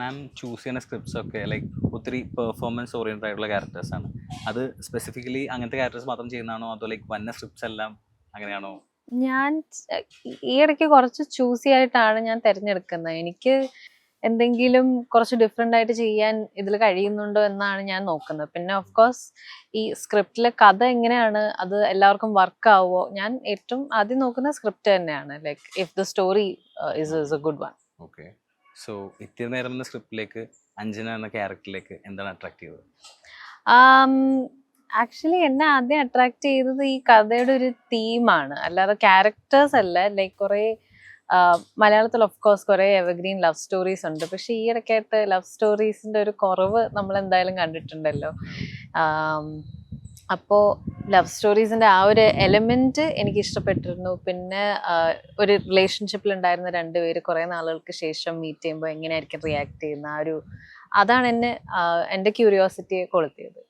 മാം choose ചെയ്യുന്ന scripts ഒക്കെ like ഒത്തിരി പെർഫോമൻസ് ഓറിയൻറ്റഡ് ആയിട്ടുള്ള ക്യാരക്ടേഴ്സാണ്. അത് സ്പെസിഫിക്കലി അങ്ങനത്തെ ക്യാരക്ടേഴ്സ് മാത്രം ചെയ്യുന്നതാണോ അതോ ലൈക്ക് വന്ന സ്ക്രിപ്റ്റ്സ് എല്ലാം അങ്ങനെയാണോ? ഞാൻ ഈ ഇടയ്ക്ക് കുറച്ച് ചൂസി ആയിട്ടാണ് ഞാൻ തിരഞ്ഞെടുക്കുന്നത്. എനിക്ക് എന്തെങ്കിലും കുറച്ച് ഡിഫറെൻ്റ് ആയിട്ട് ചെയ്യാൻ ഇതിൽ കഴിയുന്നുണ്ടോ എന്നാണ് ഞാൻ നോക്കുന്നത്. പിന്നെ ഓഫ് കോഴ്സ് ഈ സ്ക്രിപ്റ്റിലെ കഥ എങ്ങനെയാണ്, അത് എല്ലാവർക്കും വർക്ക് ആവുമോ, ഞാൻ ഏറ്റവും ആദ്യം നോക്കുന്ന സ്ക്രിപ്റ്റ് തന്നെയാണ്. Like if the story is A good one. Okay. So ഇത്തിരി നേരം എന്ന സ്ക്രിപ്റ്റിലേക്ക് അഞ്ജന എന്ന ക്യാരക്ടറിലേക്ക് എന്താണ് അട്രാക്ട് ചെയ്തത്? ആക്ച്വലി എന്നെ ആദ്യം അട്രാക്ട് ചെയ്തത് ഈ കഥയുടെ ഒരു തീമാണ്, അല്ലാതെ ക്യാരക്ടേഴ്സ് അല്ല. ലൈക്ക് കുറേ മലയാളത്തിൽ ഓഫ് കോഴ്സ് കുറേ എവർഗ്രീൻ ലവ് സ്റ്റോറീസ് ഉണ്ട്. പക്ഷെ ഈ ഇടയ്ക്കായിട്ട് ലവ് സ്റ്റോറീസിൻ്റെ ഒരു കുറവ് നമ്മൾ എന്തായാലും കണ്ടിട്ടുണ്ടല്ലോ. അപ്പോൾ ലവ് സ്റ്റോറീസിൻ്റെ ആ ഒരു എലമെൻറ്റ് എനിക്ക് ഇഷ്ടപ്പെട്ടിരുന്നു. പിന്നെ ഒരു റിലേഷൻഷിപ്പിൽ ഉണ്ടായിരുന്ന രണ്ടുപേര് കുറേ നാളുകൾക്ക് ശേഷം മീറ്റ് ചെയ്യുമ്പോൾ എങ്ങനെയായിരിക്കും റിയാക്ട് ചെയ്യുന്ന അതാണ് എന്നെ എൻ്റെ ക്യൂരിയോസിറ്റിയെ കൊളുത്തിയത്.